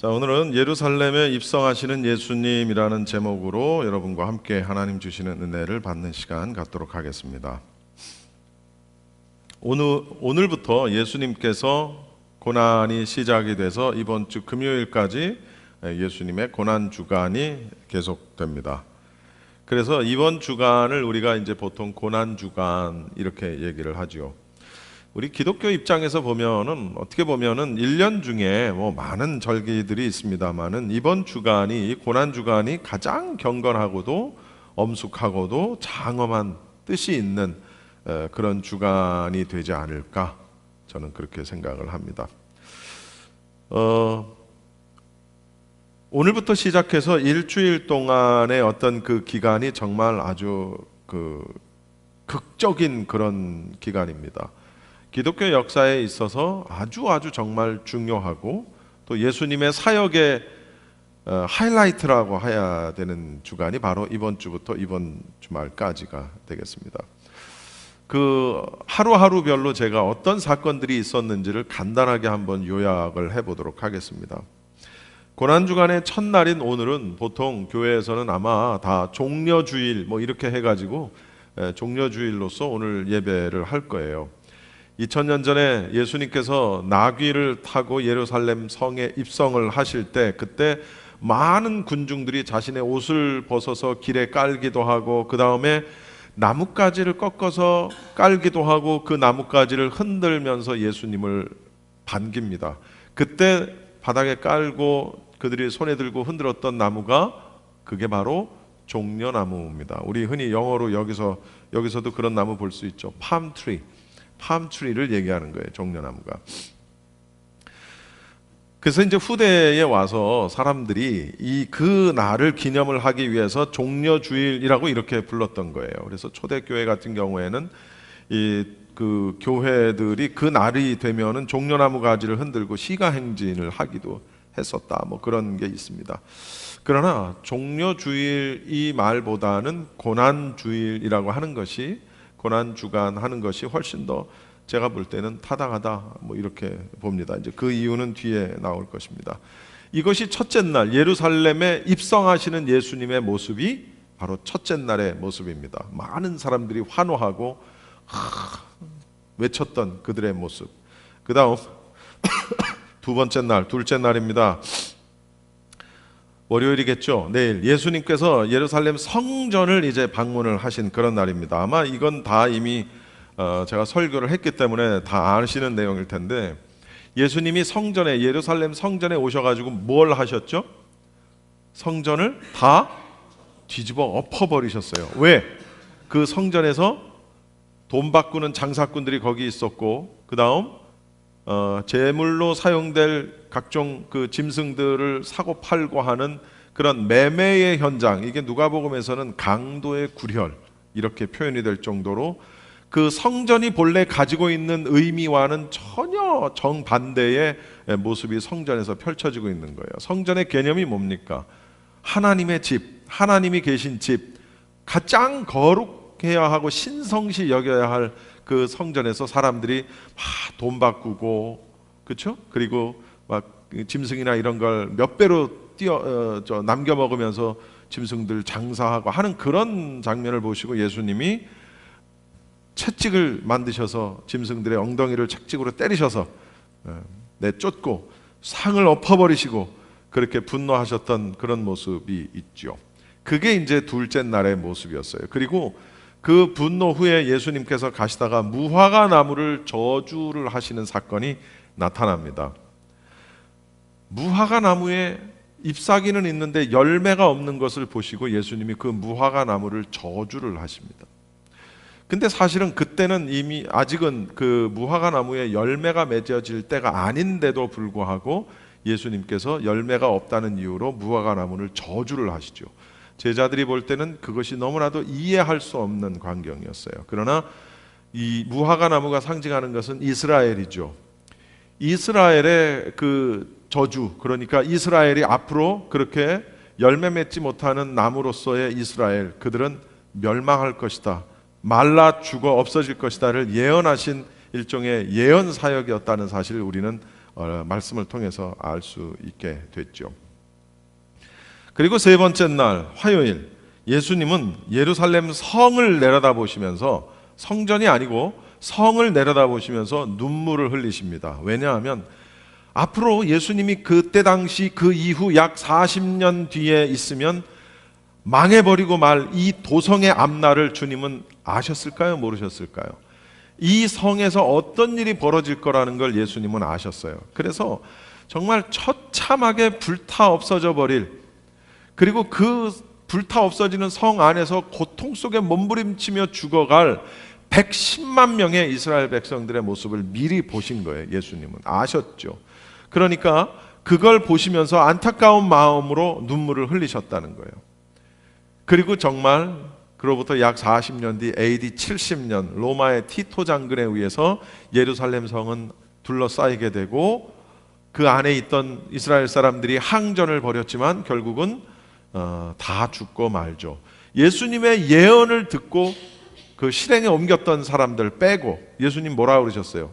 자, 오늘은 예루살렘에 입성하시는 예수님이라는 제목으로 여러분과 함께 하나님 주시는 은혜를 받는 시간 갖도록 하겠습니다. 오늘부터 예수님께서 고난이 시작이 돼서 이번 주 금요일까지 예수님의 고난 주간이 계속됩니다. 그래서 이번 주간을 우리가 이제 보통 고난 주간 이렇게 얘기를 하죠. 우리 기독교 입장에서 보면은 어떻게 보면은 1년 중에 많은 절기들이 있습니다만은 이번 주간이 이 고난 주간이 가장 경건하고도 엄숙하고도 장엄한 뜻이 있는 그런 주간이 되지 않을까 저는 그렇게 생각을 합니다. 오늘부터 시작해서 일주일 동안의 어떤 그 기간이 정말 아주 극적인 그런 기간입니다. 기독교 역사에 있어서 아주 정말 중요하고 또 예수님의 사역의 하이라이트라고 해야 되는 주간이 바로 이번 주부터 이번 주말까지가 되겠습니다. 그 하루하루별로 제가 어떤 사건들이 있었는지를 간단하게 한번 요약을 해보도록 하겠습니다. 고난주간의 첫날인 오늘은 보통 교회에서는 아마 다 종려주일 이렇게 해가지고 종려주일로서 오늘 예배를 할 거예요. 2000년 전에 예수님께서 나귀를 타고 예루살렘 성에 입성을 하실 때 그때 많은 군중들이 자신의 옷을 벗어서 길에 깔기도 하고 그 다음에 나뭇가지를 꺾어서 깔기도 하고 그 나뭇가지를 흔들면서 예수님을 반깁니다. 그때 바닥에 깔고 그들이 손에 들고 흔들었던 나무가 그게 바로 종려나무입니다. 우리 흔히 영어로 여기서도 그런 나무 볼 수 있죠. 팜트리를 얘기하는 거예요. 종려나무가. 그래서 이제 후대에 와서 사람들이 그 날을 기념을 하기 위해서 종려주일이라고 이렇게 불렀던 거예요. 그래서 초대교회 같은 경우에는 그 교회들이 그 날이 되면은 종려나무 가지를 흔들고 시가행진을 하기도 했었다. 그런 게 있습니다. 그러나 종려주일 이 말보다는 고난주일이라고 하는 것이 고난주간 하는 것이 훨씬 더 제가 볼 때는 타당하다 이렇게 봅니다. 이제 그 이유는 뒤에 나올 것입니다. 이것이 첫째 날 예루살렘에 입성하시는 예수님의 모습이 바로 첫째 날의 모습입니다. 많은 사람들이 환호하고 외쳤던 그들의 모습. 그 다음 두 번째 날, 둘째 날입니다. 월요일이겠죠. 내일 예수님께서 예루살렘 성전을 이제 방문을 하신 그런 날입니다. 아마 이건 다 이미 제가 설교를 했기 때문에 다 아시는 내용일 텐데 예수님이 예루살렘 성전에 오셔가지고 뭘 하셨죠? 성전을 다 뒤집어 엎어버리셨어요. 왜? 그 성전에서 돈 바꾸는 장사꾼들이 거기 있었고 그 다음 제물로 사용될 각종 그 짐승들을 사고 팔고 하는 그런 매매의 현장, 이게 누가복음에서는 강도의 구렬 이렇게 표현이 될 정도로 그 성전이 본래 가지고 있는 의미와는 전혀 정반대의 모습이 성전에서 펼쳐지고 있는 거예요. 성전의 개념이 뭡니까? 하나님의 집, 하나님이 계신 집, 가장 거룩해야 하고 신성시 여겨야 할 그 성전에서 사람들이 막 돈 바꾸고, 그렇죠? 그리고 막 짐승이나 이런 걸 몇 배로 남겨 먹으면서 짐승들 장사하고 하는 그런 장면을 보시고 예수님이 채찍을 만드셔서 짐승들의 엉덩이를 채찍으로 때리셔서 내쫓고 상을 엎어버리시고 그렇게 분노하셨던 그런 모습이 있죠. 그게 이제 둘째 날의 모습이었어요. 그리고 그 분노 후에 예수님께서 가시다가 무화과 나무를 저주를 하시는 사건이 나타납니다. 무화과 나무에 잎사귀는 있는데 열매가 없는 것을 보시고 예수님이 그 무화과 나무를 저주를 하십니다. 근데 사실은 그때는 이미 아직은 그 무화과 나무에 열매가 맺어질 때가 아닌데도 불구하고 예수님께서 열매가 없다는 이유로 무화과 나무를 저주를 하시죠. 제자들이 볼 때는 그것이 너무나도 이해할 수 없는 광경이었어요. 그러나 이 무화과 나무가 상징하는 것은 이스라엘이죠. 이스라엘의 그 저주, 그러니까 이스라엘이 앞으로 그렇게 열매 맺지 못하는 나무로서의 이스라엘, 그들은 멸망할 것이다, 말라 죽어 없어질 것이다를 예언하신 일종의 예언 사역이었다는 사실을 우리는 말씀을 통해서 알 수 있게 됐죠. 그리고 세 번째 날 화요일, 예수님은 예루살렘 성을 내려다보시면서, 성전이 아니고 성을 내려다보시면서 눈물을 흘리십니다. 왜냐하면 앞으로 예수님이 그때 당시 그 이후 약 40년 뒤에 있으면 망해버리고 말 이 도성의 앞날을 주님은 아셨을까요? 모르셨을까요? 이 성에서 어떤 일이 벌어질 거라는 걸 예수님은 아셨어요. 그래서 정말 처참하게 불타 없어져 버릴, 그리고 그 불타 없어지는 성 안에서 고통 속에 몸부림치며 죽어갈 110만 명의 이스라엘 백성들의 모습을 미리 보신 거예요. 예수님은 아셨죠. 그러니까 그걸 보시면서 안타까운 마음으로 눈물을 흘리셨다는 거예요. 그리고 정말 그로부터 약 40년 뒤 AD 70년 로마의 티토 장군에 의해서 예루살렘 성은 둘러싸이게 되고, 그 안에 있던 이스라엘 사람들이 항전을 벌였지만 결국은 다 죽고 말죠. 예수님의 예언을 듣고 그 실행에 옮겼던 사람들 빼고 예수님 뭐라 그러셨어요?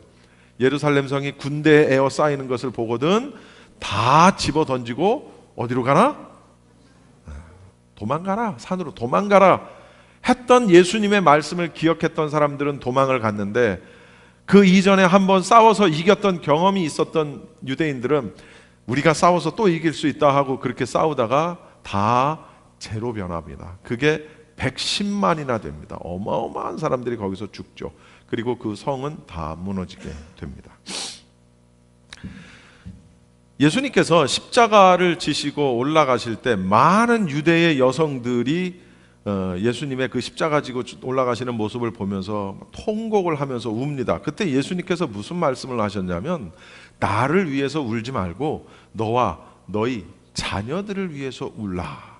예루살렘 성이 군대에 에워싸이는 것을 보거든 다 집어 던지고 어디로 가나? 도망가라, 산으로 도망가라 했던 예수님의 말씀을 기억했던 사람들은 도망을 갔는데, 그 이전에 한번 싸워서 이겼던 경험이 있었던 유대인들은 우리가 싸워서 또 이길 수 있다 하고 그렇게 싸우다가 다 제로 변합니다. 그게 110만이나 됩니다. 어마어마한 사람들이 거기서 죽죠. 그리고 그 성은 다 무너지게 됩니다. 예수님께서 십자가를 지시고 올라가실 때 많은 유대의 여성들이 예수님의 그 십자가 지고 올라가시는 모습을 보면서 통곡을 하면서 웁니다. 그때 예수님께서 무슨 말씀을 하셨냐면, 나를 위해서 울지 말고 너와 너희 자녀들을 위해서 울라.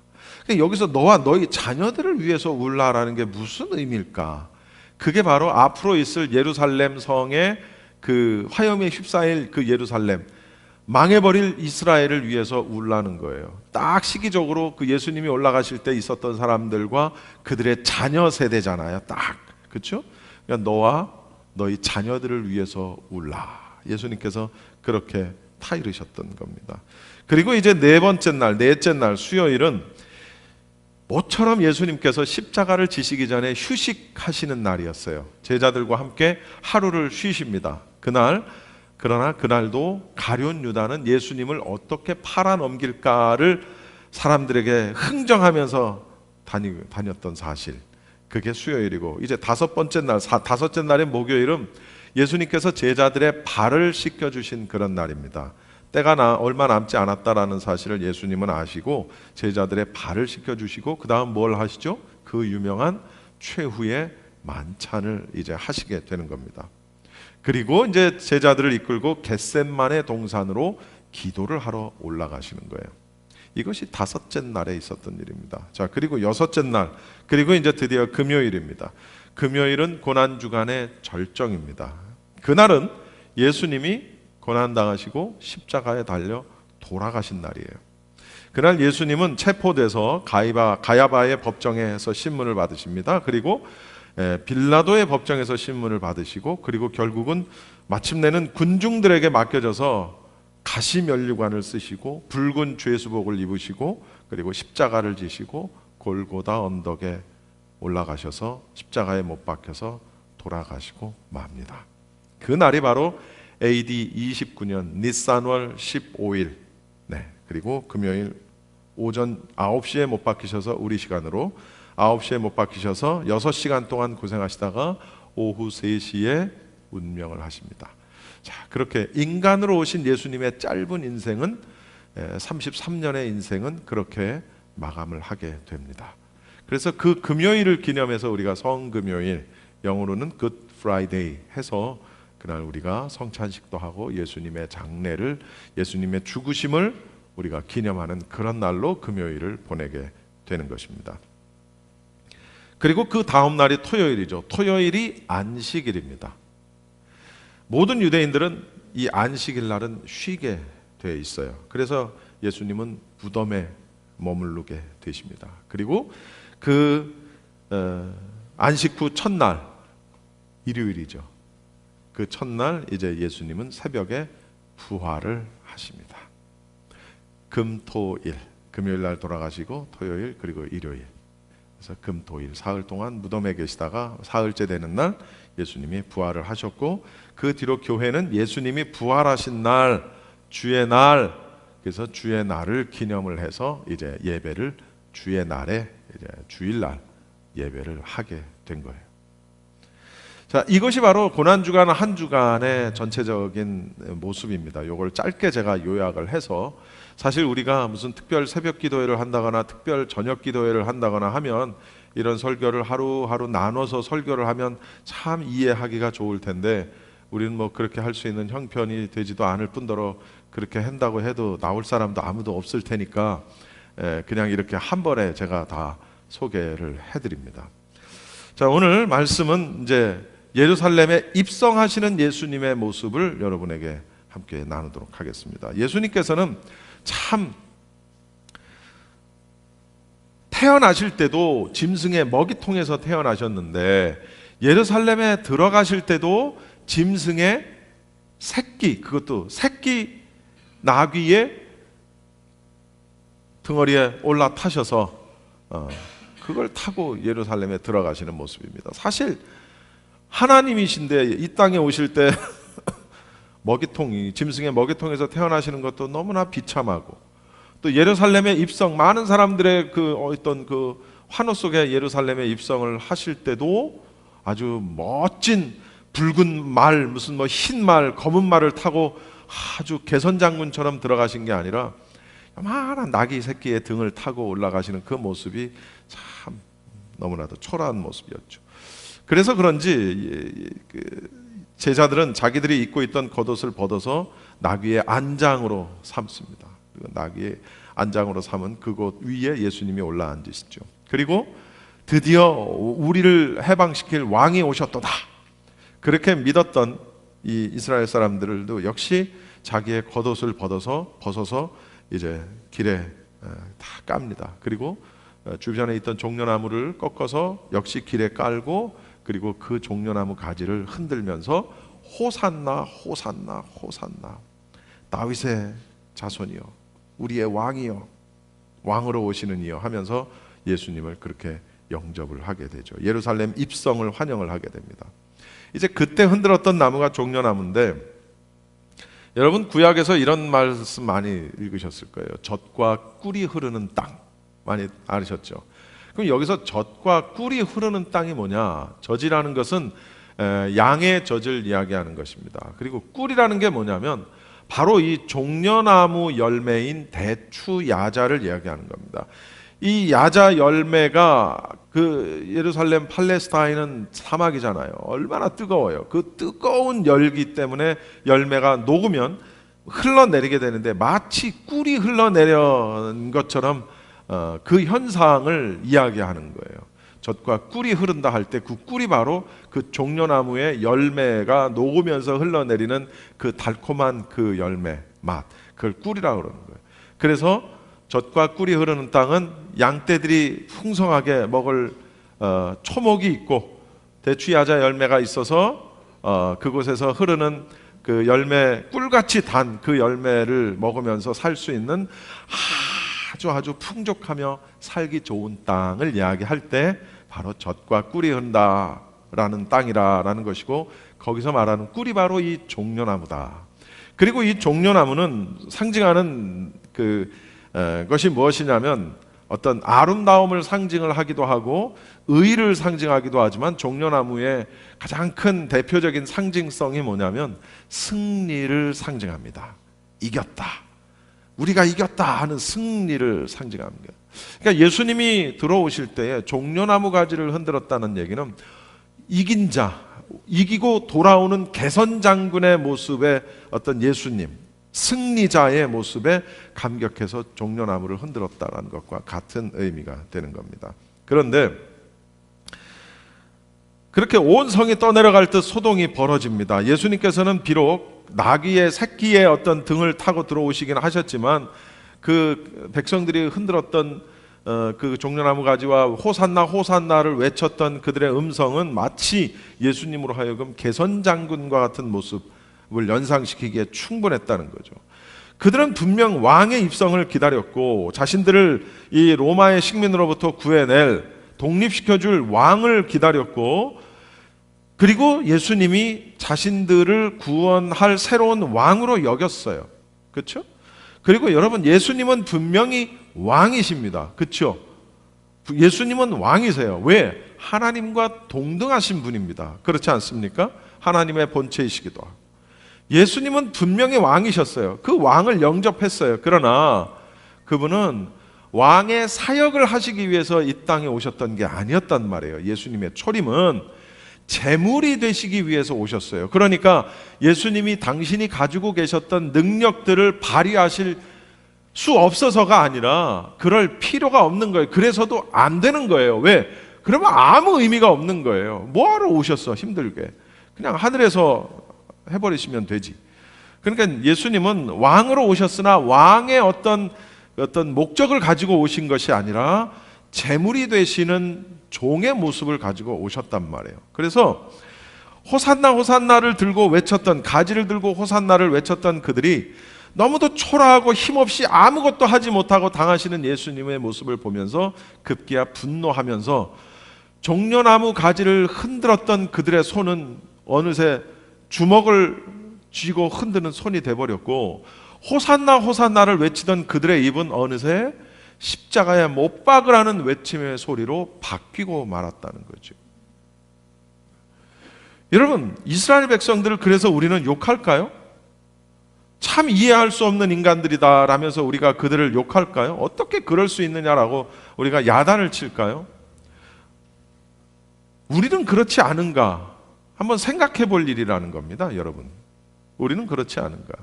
여기서 너와 너희 자녀들을 위해서 울라라는 게 무슨 의미일까? 그게 바로 앞으로 있을 예루살렘 성의 그 화염에 휩싸일 그 예루살렘, 망해버릴 이스라엘을 위해서 울라는 거예요. 딱 시기적으로 그 예수님이 올라가실 때 있었던 사람들과 그들의 자녀 세대잖아요. 딱, 그렇죠? 그러니까 너와 너희 자녀들을 위해서 울라. 예수님께서 그렇게 타이르셨던 겁니다. 그리고 이제 네 번째 날, 넷째 날 수요일은 모처럼 예수님께서 십자가를 지시기 전에 휴식하시는 날이었어요. 제자들과 함께 하루를 쉬십니다. 그러나 그날도 가룟 유다는 예수님을 어떻게 팔아넘길까를 사람들에게 흥정하면서 다녔던 사실, 그게 수요일이고, 이제 다섯째 날의 목요일은 예수님께서 제자들의 발을 씻겨주신 그런 날입니다. 때가 얼마 남지 않았다라는 사실을 예수님은 아시고 제자들의 발을 씻겨주시고, 그 다음 뭘 하시죠? 그 유명한 최후의 만찬을 이제 하시게 되는 겁니다. 그리고 이제 제자들을 이끌고 겟셋만의 동산으로 기도를 하러 올라가시는 거예요. 이것이 다섯째 날에 있었던 일입니다. 자, 그리고 여섯째 날, 그리고 이제 드디어 금요일입니다. 금요일은 고난주간의 절정입니다. 그날은 예수님이 고난당하시고 십자가에 달려 돌아가신 날이에요. 그날 예수님은 체포돼서 가야바의 법정에서 신문을 받으십니다. 그리고 빌라도의 법정에서 신문을 받으시고, 그리고 결국은 마침내는 군중들에게 맡겨져서 가시면류관을 쓰시고 붉은 죄수복을 입으시고, 그리고 십자가를 지시고 골고다 언덕에 올라가셔서 십자가에 못 박혀서 돌아가시고 맙니다. 그 날이 바로 AD 29년 니산월 15일, 그리고 금요일 오전 9시에 못 박히셔서, 우리 시간으로 9시에 못 박히셔서 6시간 동안 고생하시다가 오후 3시에 운명을 하십니다. 자, 그렇게 인간으로 오신 예수님의 짧은 인생은 33년의 인생은 그렇게 마감을 하게 됩니다. 그래서 그 금요일을 기념해서 우리가 성금요일, 영어로는 Good Friday 해서 그날 우리가 성찬식도 하고 예수님의 장례를, 예수님의 죽으심을 우리가 기념하는 그런 날로 금요일을 보내게 되는 것입니다. 그리고 그 다음 날이 토요일이죠. 토요일이 안식일입니다. 모든 유대인들은 이 안식일 날은 쉬게 되어 있어요. 그래서 예수님은 무덤에 머무르게 되십니다. 그리고 그 안식 후 첫날, 일요일이죠. 그 첫날 이제 예수님은 새벽에 부활을 하십니다. 금토일, 금요일 날 돌아가시고 토요일 그리고 일요일, 그래서 금토일 사흘 동안 무덤에 계시다가 사흘째 되는 날 예수님이 부활을 하셨고, 그 뒤로 교회는 예수님이 부활하신 날, 주의 날, 그래서 주의 날을 기념을 해서 이제 예배를 주의 날에 이제 주일날 예배를 하게 된 거예요. 자, 이것이 바로 고난주간 한 주간의 전체적인 모습입니다. 이걸 짧게 제가 요약을 해서, 사실 우리가 무슨 특별 새벽 기도회를 한다거나 특별 저녁 기도회를 한다거나 하면 이런 설교를 하루하루 나눠서 설교를 하면 참 이해하기가 좋을 텐데, 우리는 뭐 그렇게 할 수 있는 형편이 되지도 않을 뿐더러 그렇게 한다고 해도 나올 사람도 아무도 없을 테니까 그냥 이렇게 한 번에 제가 다 소개를 해드립니다. 자, 오늘 말씀은 이제 예루살렘에 입성하시는 예수님의 모습을 여러분에게 함께 나누도록 하겠습니다. 예수님께서는 참 태어나실 때도 짐승의 먹이통에서 태어나셨는데, 예루살렘에 들어가실 때도 짐승의 새끼, 그것도 새끼 나귀의 등어리에 올라타셔서 그걸 타고 예루살렘에 들어가시는 모습입니다. 사실 하나님이신데 이 땅에 오실 때 먹이통이, 짐승의 먹이통에서 태어나시는 것도 너무나 비참하고, 또 예루살렘에 입성, 많은 사람들의 그 어떤 그 환호 속에 예루살렘에 입성을 하실 때도 아주 멋진 붉은 말, 무슨 뭐 흰 말, 검은 말을 타고 아주 개선장군처럼 들어가신 게 아니라 요만한 나귀 새끼의 등을 타고 올라가시는 그 모습이 참 너무나도 초라한 모습이었죠. 그래서 그런지 제자들은 자기들이 입고 있던 겉옷을 벗어서 나귀의 안장으로 삼습니다. 나귀의 안장으로 삼은 그곳 위에 예수님이 올라앉으시죠. 그리고 드디어 우리를 해방시킬 왕이 오셨도다, 그렇게 믿었던 이 이스라엘 사람들도 역시 자기의 겉옷을 벗어서 이제 길에 다 깝니다. 그리고 주변에 있던 종려나무를 꺾어서 역시 길에 깔고, 그리고 그 종려나무 가지를 흔들면서 호산나 호산나 호산나, 다윗의 자손이여, 우리의 왕이여, 왕으로 오시는 이여 하면서 예수님을 그렇게 영접을 하게 되죠. 예루살렘 입성을 환영을 하게 됩니다. 이제 그때 흔들었던 나무가 종려나무인데, 여러분 구약에서 이런 말씀 많이 읽으셨을 거예요. 젖과 꿀이 흐르는 땅, 많이 알으셨죠? 그럼 여기서 젖과 꿀이 흐르는 땅이 뭐냐? 젖이라는 것은 양의 젖을 이야기하는 것입니다. 그리고 꿀이라는 게 뭐냐면 바로 이 종려나무 열매인 대추 야자를 이야기하는 겁니다. 이 야자 열매가, 그 예루살렘 팔레스타인은 사막이잖아요. 얼마나 뜨거워요. 그 뜨거운 열기 때문에 열매가 녹으면 흘러내리게 되는데, 마치 꿀이 흘러내린 것처럼 그 현상을 이야기하는 거예요. 젖과 꿀이 흐른다 할 때 그 꿀이 바로 그 종려나무의 열매가 녹으면서 흘러내리는 그 달콤한 그 열매 맛, 그걸 꿀이라고 그러는 거예요. 그래서 젖과 꿀이 흐르는 땅은 양떼들이 풍성하게 먹을 초목이 있고, 대추야자 열매가 있어서 그곳에서 흐르는 그 열매, 꿀같이 단 그 열매를 먹으면서 살 수 있는 아주 풍족하며 살기 좋은 땅을 이야기할 때 바로 젖과 꿀이 흐른다라는 땅이라는 것이고, 거기서 말하는 꿀이 바로 이 종려나무다. 그리고 이 종려나무는 상징하는 것이 무엇이냐면 어떤 아름다움을 상징을 하기도 하고 의를 상징하기도 하지만, 종려나무의 가장 큰 대표적인 상징성이 뭐냐면 승리를 상징합니다. 이겼다, 우리가 이겼다 하는 승리를 상징합니다. 그러니까 예수님이 들어오실 때에 종려나무 가지를 흔들었다는 얘기는 이긴 자, 이기고 돌아오는 개선장군의 모습의 어떤 예수님, 승리자의 모습에 감격해서 종려나무를 흔들었다는 것과 같은 의미가 되는 겁니다. 그런데 그렇게 온 성이 떠내려갈 듯 소동이 벌어집니다. 예수님께서는 비록 나귀의 새끼의 어떤 등을 타고 들어오시긴 하셨지만, 그 백성들이 흔들었던 그 종려나무 가지와 호산나 호산나를 외쳤던 그들의 음성은 마치 예수님으로 하여금 개선장군과 같은 모습, 연상시키기에 충분했다는 거죠. 그들은 분명 왕의 입성을 기다렸고 자신들을 이 로마의 식민으로부터 구해낼, 독립시켜줄 왕을 기다렸고, 그리고 예수님이 자신들을 구원할 새로운 왕으로 여겼어요. 그렇죠? 그리고 여러분, 예수님은 분명히 왕이십니다. 그렇죠? 예수님은 왕이세요. 왜? 하나님과 동등하신 분입니다. 그렇지 않습니까? 하나님의 본체이시기도 하고. 예수님은 분명히 왕이셨어요. 그 왕을 영접했어요. 그러나 그분은 왕의 사역을 하시기 위해서 이 땅에 오셨던 게 아니었단 말이에요. 예수님의 초림은 제물이 되시기 위해서 오셨어요. 그러니까 예수님이 당신이 가지고 계셨던 능력들을 발휘하실 수 없어서가 아니라 그럴 필요가 없는 거예요. 그래서도 안 되는 거예요. 왜? 그러면 아무 의미가 없는 거예요. 뭐하러 오셨어, 힘들게. 그냥 하늘에서 해버리시면 되지. 그러니까 예수님은 왕으로 오셨으나 왕의 어떤 목적을 가지고 오신 것이 아니라 제물이 되시는 종의 모습을 가지고 오셨단 말이에요. 그래서 호산나 호산나를 들고 외쳤던, 가지를 들고 호산나를 외쳤던 그들이 너무도 초라하고 힘없이 아무것도 하지 못하고 당하시는 예수님의 모습을 보면서 급기야 분노하면서 종려나무 가지를 흔들었던 그들의 손은 어느새 주먹을 쥐고 흔드는 손이 돼버렸고, 호산나 호산나를 외치던 그들의 입은 어느새 십자가에 못 박으라는 외침의 소리로 바뀌고 말았다는 거죠. 여러분, 이스라엘 백성들을 그래서 우리는 욕할까요? 참 이해할 수 없는 인간들이다 라면서 우리가 그들을 욕할까요? 어떻게 그럴 수 있느냐라고 우리가 야단을 칠까요? 우리는 그렇지 않은가 한번 생각해 볼 일이라는 겁니다. 여러분, 우리는 그렇지 않은가.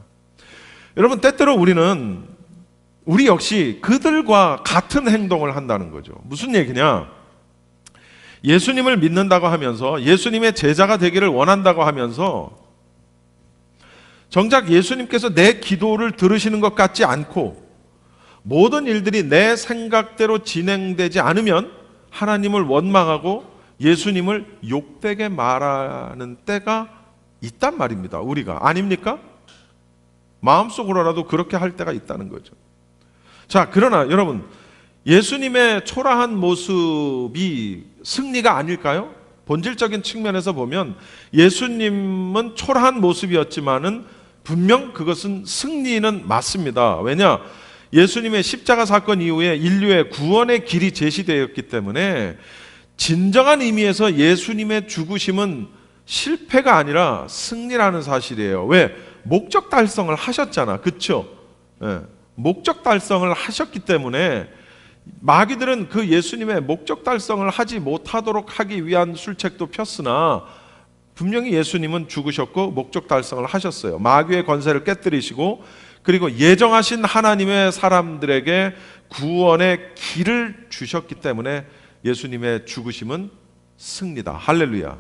여러분, 때때로 우리 역시 그들과 같은 행동을 한다는 거죠. 무슨 얘기냐? 예수님을 믿는다고 하면서, 예수님의 제자가 되기를 원한다고 하면서 정작 예수님께서 내 기도를 들으시는 것 같지 않고 모든 일들이 내 생각대로 진행되지 않으면 하나님을 원망하고 예수님을 욕되게 말하는 때가 있단 말입니다. 우리가 아닙니까? 마음속으로라도 그렇게 할 때가 있다는 거죠. 자, 그러나 여러분, 예수님의 초라한 모습이 승리가 아닐까요? 본질적인 측면에서 보면 예수님은 초라한 모습이었지만은 분명 그것은 승리는 맞습니다. 왜냐? 예수님의 십자가 사건 이후에 인류의 구원의 길이 제시되었기 때문에 진정한 의미에서 예수님의 죽으심은 실패가 아니라 승리라는 사실이에요. 왜? 목적 달성을 하셨잖아. 그렇죠? 네. 목적 달성을 하셨기 때문에 마귀들은 그 예수님의 목적 달성을 하지 못하도록 하기 위한 술책도 폈으나 분명히 예수님은 죽으셨고 목적 달성을 하셨어요. 마귀의 권세를 깨뜨리시고 그리고 예정하신 하나님의 사람들에게 구원의 길을 주셨기 때문에 예수님의 죽으심은 승리다. 할렐루야.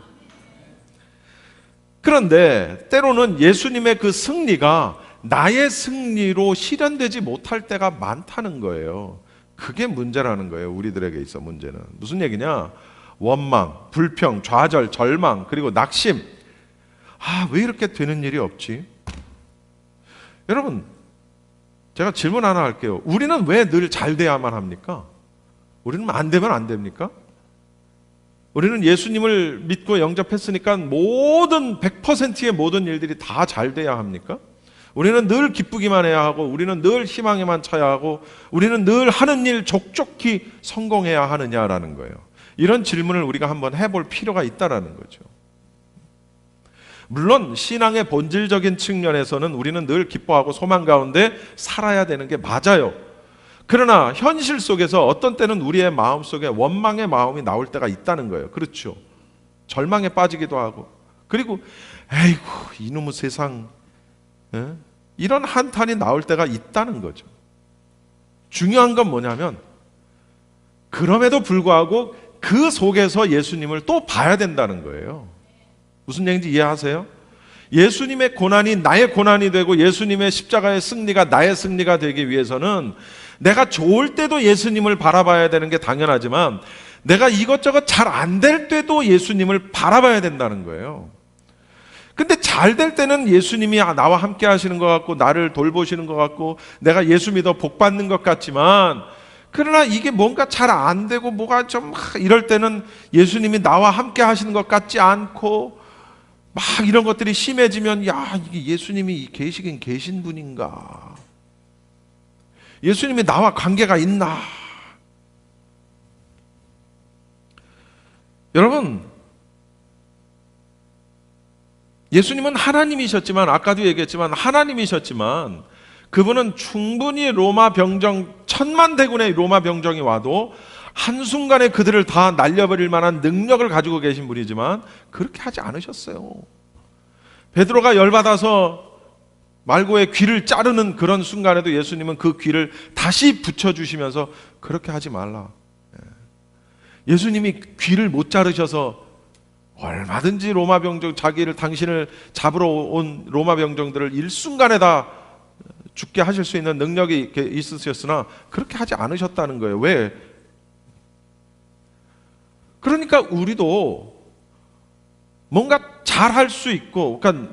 그런데 때로는 예수님의 그 승리가 나의 승리로 실현되지 못할 때가 많다는 거예요. 그게 문제라는 거예요. 우리들에게 있어 문제는. 무슨 얘기냐? 원망, 불평, 좌절, 절망, 그리고 낙심. 왜 이렇게 되는 일이 없지? 여러분, 제가 질문 하나 할게요. 우리는 왜 늘 잘 돼야만 합니까? 우리는 안 되면 안 됩니까? 우리는 예수님을 믿고 영접했으니까 모든 100%의 모든 일들이 다 잘 돼야 합니까? 우리는 늘 기쁘기만 해야 하고, 우리는 늘 희망에만 차야 하고, 우리는 늘 하는 일 족족히 성공해야 하느냐라는 거예요. 이런 질문을 우리가 한번 해볼 필요가 있다라는 거죠. 물론 신앙의 본질적인 측면에서는 우리는 늘 기뻐하고 소망 가운데 살아야 되는 게 맞아요. 그러나 현실 속에서 어떤 때는 우리의 마음 속에 원망의 마음이 나올 때가 있다는 거예요. 그렇죠? 절망에 빠지기도 하고, 그리고 에이구 이놈의 세상, 이런 한탄이 나올 때가 있다는 거죠. 중요한 건 뭐냐면 그럼에도 불구하고 그 속에서 예수님을 또 봐야 된다는 거예요. 무슨 얘기인지 이해하세요? 예수님의 고난이 나의 고난이 되고 예수님의 십자가의 승리가 나의 승리가 되기 위해서는 내가 좋을 때도 예수님을 바라봐야 되는 게 당연하지만 내가 이것저것 잘 안 될 때도 예수님을 바라봐야 된다는 거예요. 근데 잘 될 때는 예수님이 나와 함께 하시는 것 같고 나를 돌보시는 것 같고 내가 예수 믿어 복 받는 것 같지만, 그러나 이게 뭔가 잘 안 되고 뭐가 좀 이럴 때는 예수님이 나와 함께 하시는 것 같지 않고 막 이런 것들이 심해지면, 야, 이게 예수님이 계시긴 계신 분인가? 예수님이 나와 관계가 있나? 여러분, 예수님은 하나님이셨지만, 아까도 얘기했지만 하나님이셨지만, 그분은 충분히 로마 병정, 천만 대군의 로마 병정이 와도 한순간에 그들을 다 날려버릴 만한 능력을 가지고 계신 분이지만 그렇게 하지 않으셨어요. 베드로가 열받아서 말고의 귀를 자르는 그런 순간에도 예수님은 그 귀를 다시 붙여주시면서 그렇게 하지 말라. 예수님이 귀를 못 자르셔서 얼마든지 로마 병정, 당신을 잡으러 온 로마 병정들을 일순간에 다 죽게 하실 수 있는 능력이 있으셨으나 그렇게 하지 않으셨다는 거예요. 왜? 그러니까 우리도 뭔가 잘할 수 있고, 그러니까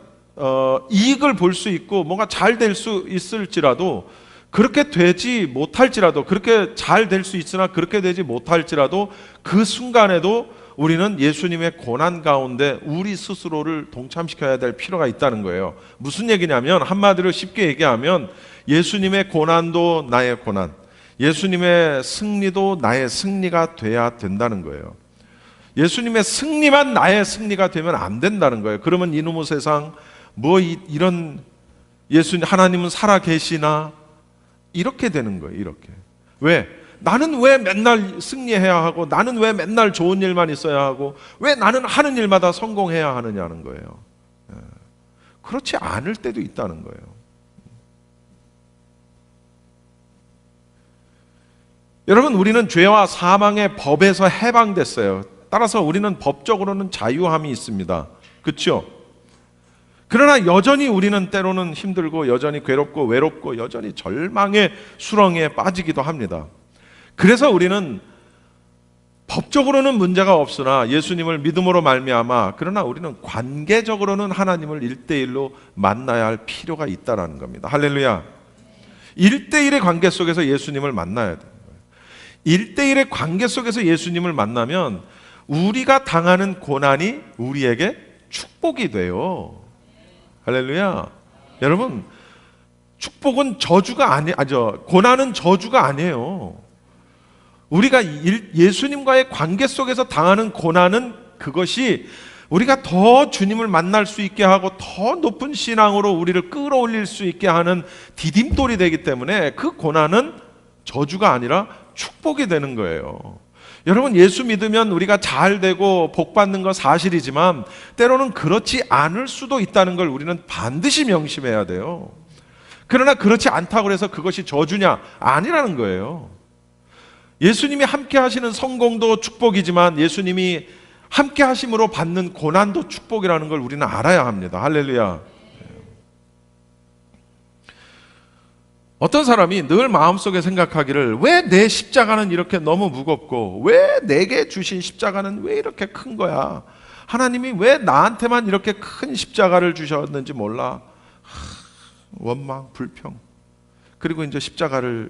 이익을 볼 수 있고 뭔가 잘 될 수 있을지라도, 그렇게 되지 못할지라도, 그렇게 잘 될 수 있으나 그렇게 되지 못할지라도 그 순간에도 우리는 예수님의 고난 가운데 우리 스스로를 동참시켜야 될 필요가 있다는 거예요. 무슨 얘기냐면, 한마디로 쉽게 얘기하면 예수님의 고난도 나의 고난, 예수님의 승리도 나의 승리가 돼야 된다는 거예요. 예수님의 승리만 나의 승리가 되면 안 된다는 거예요. 그러면 이놈의 세상 이런 하나님은 살아 계시나? 이렇게 되는 거예요. 이렇게. 왜? 나는 왜 맨날 승리해야 하고, 나는 왜 맨날 좋은 일만 있어야 하고, 왜 나는 하는 일마다 성공해야 하느냐는 거예요. 그렇지 않을 때도 있다는 거예요. 여러분, 우리는 죄와 사망의 법에서 해방됐어요. 따라서 우리는 법적으로는 자유함이 있습니다. 그렇죠? 그러나 여전히 우리는 때로는 힘들고, 여전히 괴롭고 외롭고, 여전히 절망의 수렁에 빠지기도 합니다. 그래서 우리는 법적으로는 문제가 없으나 예수님을 믿음으로 말미암아, 그러나 우리는 관계적으로는 하나님을 1대1로 만나야 할 필요가 있다는 겁니다. 할렐루야. 1대1의 관계 속에서 예수님을 만나야 돼요. 1대1의 관계 속에서 예수님을 만나면 우리가 당하는 고난이 우리에게 축복이 돼요. 할렐루야. 여러분, 축복은 저주가 고난은 저주가 아니에요. 우리가 예수님과의 관계 속에서 당하는 고난은, 그것이 우리가 더 주님을 만날 수 있게 하고 더 높은 신앙으로 우리를 끌어올릴 수 있게 하는 디딤돌이 되기 때문에 그 고난은 저주가 아니라 축복이 되는 거예요. 여러분, 예수 믿으면 우리가 잘 되고 복 받는 건 사실이지만 때로는 그렇지 않을 수도 있다는 걸 우리는 반드시 명심해야 돼요. 그러나 그렇지 않다고 해서 그것이 저주냐? 아니라는 거예요. 예수님이 함께 하시는 성공도 축복이지만 예수님이 함께 하심으로 받는 고난도 축복이라는 걸 우리는 알아야 합니다. 할렐루야. 어떤 사람이 늘 마음속에 생각하기를, 왜 내 십자가는 이렇게 너무 무겁고, 왜 내게 주신 십자가는 왜 이렇게 큰 거야? 하나님이 왜 나한테만 이렇게 큰 십자가를 주셨는지 몰라. 원망, 불평. 그리고 이제 십자가를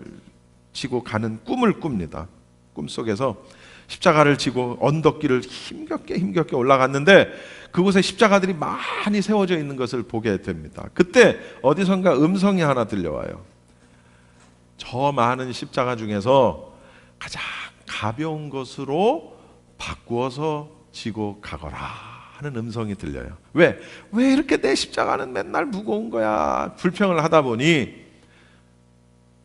지고 가는 꿈을 꿉니다. 꿈속에서 십자가를 지고 언덕길을 힘겹게 올라갔는데 그곳에 십자가들이 많이 세워져 있는 것을 보게 됩니다. 그때 어디선가 음성이 하나 들려와요. 저 많은 십자가 중에서 가장 가벼운 것으로 바꾸어서 지고 가거라 하는 음성이 들려요. 왜 이렇게 내 십자가는 맨날 무거운 거야? 불평을 하다 보니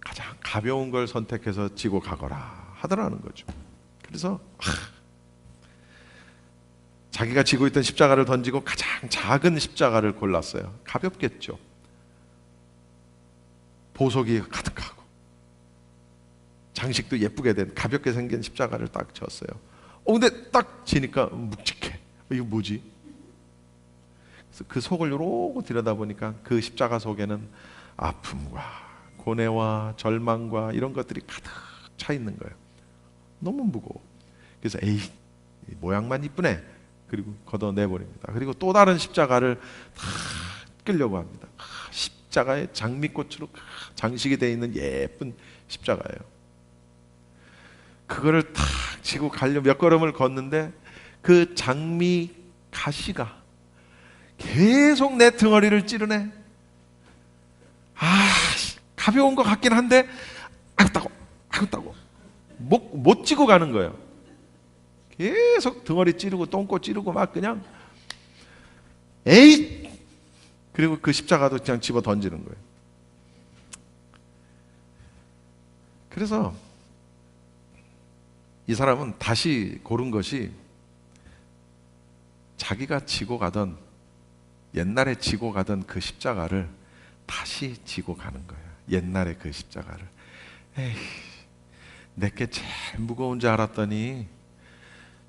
가장 가벼운 걸 선택해서 지고 가거라 하더라는 거죠. 그래서 자기가 지고 있던 십자가를 던지고 가장 작은 십자가를 골랐어요. 가볍겠죠. 보석이 가득하고 장식도 예쁘게 된 가볍게 생긴 십자가를 딱 졌어요. 근데 딱 지니까 묵직해. 이거 뭐지? 그래서 그 속을 요러고 들여다보니까 그 십자가 속에는 아픔과 고뇌와 절망과 이런 것들이 가득 차 있는 거예요. 너무 무거워. 그래서 에이, 모양만 이쁘네. 그리고 걷어내버립니다. 그리고 또 다른 십자가를 다 끌려고 합니다. 십자가에 장미꽃으로 장식이 되어 있는 예쁜 십자가예요. 그거를 탁 지고 가려 몇 걸음을 걷는데 그 장미 가시가 계속 내 등허리를 찌르네. 가벼운 것 같긴 한데 아이고 따고 못 찌고 가는 거예요. 계속 등허리 찌르고 똥꼬 찌르고 막 그냥 에잇! 그리고 그 십자가도 그냥 집어 던지는 거예요. 그래서 이 사람은 다시 고른 것이 자기가 지고 가던, 옛날에 지고 가던 그 십자가를 다시 지고 가는 거예요. 옛날에 그 십자가를. 에이, 내게 제일 무거운 줄 알았더니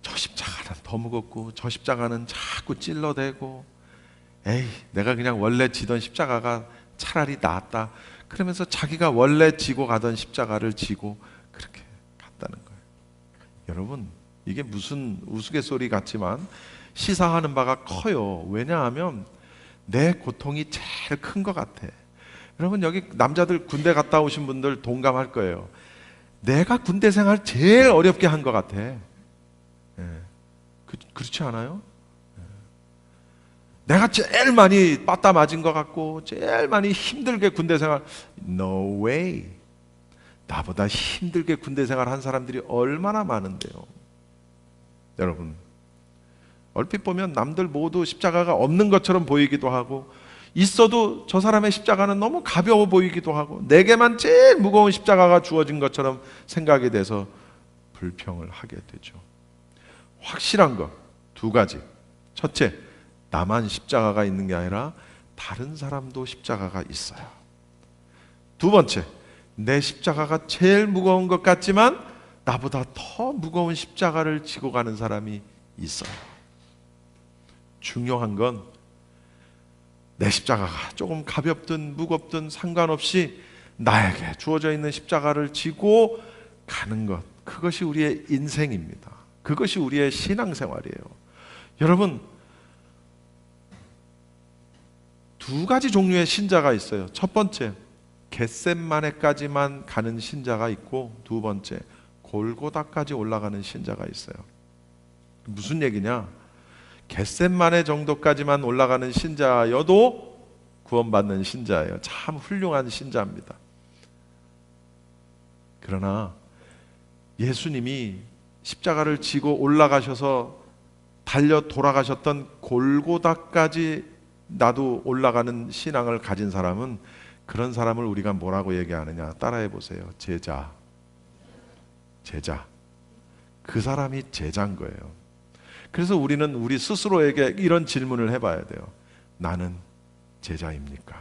저 십자가는 더 무겁고 저 십자가는 자꾸 찔러대고, 에이, 내가 그냥 원래 지던 십자가가 차라리 낫다. 그러면서 자기가 원래 지고 가던 십자가를 지고 그렇게 갔다는 거예요. 여러분, 이게 무슨 우스갯소리 같지만 시사하는 바가 커요. 왜냐하면 내 고통이 제일 큰 것 같아. 여러분, 여기 남자들 군대 갔다 오신 분들 동감할 거예요. 내가 군대 생활 제일 어렵게 한 것 같아. 그렇지 않아요? 내가 제일 많이 빠따 맞은 것 같고 제일 많이 힘들게 군대 생활. No way. 나보다 힘들게 군대 생활 한 사람들이 얼마나 많은데요. 여러분, 얼핏 보면 남들 모두 십자가가 없는 것처럼 보이기도 하고, 있어도 저 사람의 십자가는 너무 가벼워 보이기도 하고, 내게만 제일 무거운 십자가가 주어진 것처럼 생각이 돼서 불평을 하게 되죠. 확실한 것 두 가지. 첫째, 나만 십자가가 있는 게 아니라 다른 사람도 십자가가 있어요. 두 번째, 내 십자가가 제일 무거운 것 같지만 나보다 더 무거운 십자가를 지고 가는 사람이 있어요. 중요한 건 내 십자가가 조금 가볍든 무겁든 상관없이 나에게 주어져 있는 십자가를 지고 가는 것, 그것이 우리의 인생입니다. 그것이 우리의 신앙생활이에요. 여러분, 두 가지 종류의 신자가 있어요. 첫 번째, 겟셋마네까지만 가는 신자가 있고, 두 번째, 골고다까지 올라가는 신자가 있어요. 무슨 얘기냐? 겟셋마네 정도까지만 올라가는 신자여도 구원받는 신자예요. 참 훌륭한 신자입니다. 그러나 예수님이 십자가를 지고 올라가셔서 달려 돌아가셨던 골고다까지 나도 올라가는 신앙을 가진 사람은, 그런 사람을 우리가 뭐라고 얘기하느냐? 따라해 보세요. 제자. 그 사람이 제자인 거예요. 그래서 우리는 우리 스스로에게 이런 질문을 해봐야 돼요. 나는 제자입니까?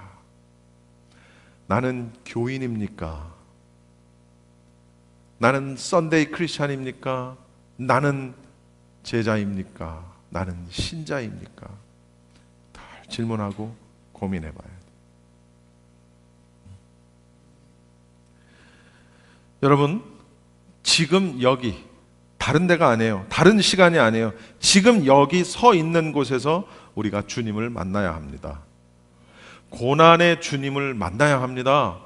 나는 교인입니까? 나는 썬데이 크리스찬입니까? 나는 제자입니까? 나는 신자입니까? 다 질문하고 고민해봐야 돼요. 여러분, 지금 여기, 다른 데가 아니에요. 다른 시간이 아니에요. 지금 여기 서 있는 곳에서 우리가 주님을 만나야 합니다. 고난의 주님을 만나야 합니다.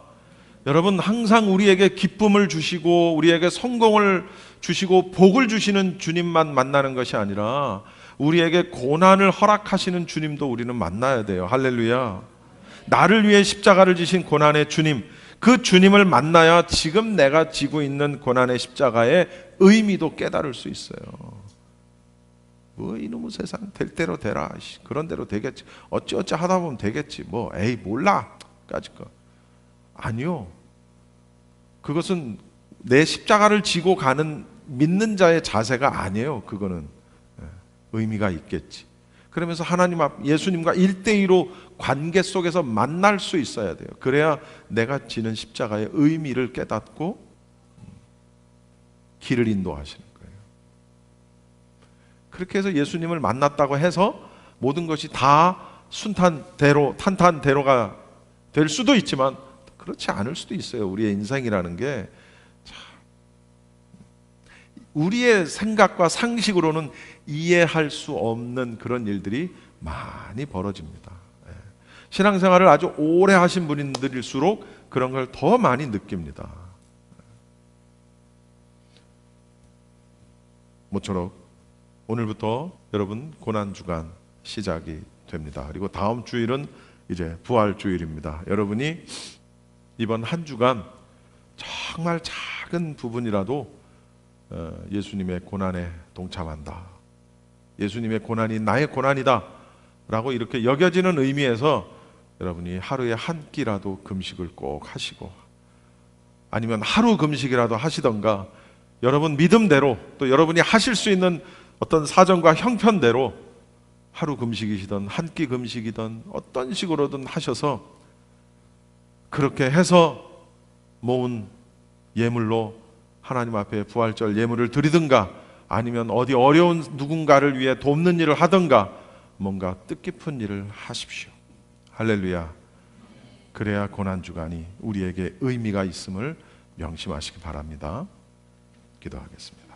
여러분, 항상 우리에게 기쁨을 주시고 우리에게 성공을 주시고 복을 주시는 주님만 만나는 것이 아니라 우리에게 고난을 허락하시는 주님도 우리는 만나야 돼요. 할렐루야. 나를 위해 십자가를 지신 고난의 주님, 그 주님을 만나야 지금 내가 지고 있는 고난의 십자가의 의미도 깨달을 수 있어요. 뭐 이놈의 세상 될 대로 되라, 그런 대로 되겠지, 어찌어찌 하다 보면 되겠지, 뭐 에이 몰라 까짓 거 아니요. 그것은 내 십자가를 지고 가는 믿는 자의 자세가 아니에요. 그거는 의미가 있겠지. 그러면서 하나님 앞, 예수님과 1대1로 관계 속에서 만날 수 있어야 돼요. 그래야 내가 지는 십자가의 의미를 깨닫고 길을 인도하시는 거예요. 그렇게 해서 예수님을 만났다고 해서 모든 것이 다 순탄대로, 탄탄대로가 될 수도 있지만 그렇지 않을 수도 있어요. 우리의 인생이라는 게 우리의 생각과 상식으로는 이해할 수 없는 그런 일들이 많이 벌어집니다. 신앙생활을 아주 오래 하신 분들일수록 그런 걸 더 많이 느낍니다. 모처럼 오늘부터 여러분 고난주간 시작이 됩니다. 그리고 다음 주일은 이제 부활주일입니다. 여러분이 이번 한 주간 정말 작은 부분이라도 예수님의 고난에 동참한다, 예수님의 고난이 나의 고난이다 라고 이렇게 여겨지는 의미에서 여러분이 하루에 한 끼라도 금식을 꼭 하시고, 아니면 하루 금식이라도 하시던가, 여러분 믿음대로 또 여러분이 하실 수 있는 어떤 사정과 형편대로 하루 금식이시든 한 끼 금식이든 어떤 식으로든 하셔서 그렇게 해서 모은 예물로 하나님 앞에 부활절 예물을 드리든가, 아니면 어디 어려운 누군가를 위해 돕는 일을 하든가, 뭔가 뜻깊은 일을 하십시오. 할렐루야. 그래야 고난주간이 우리에게 의미가 있음을 명심하시기 바랍니다. 기도하겠습니다.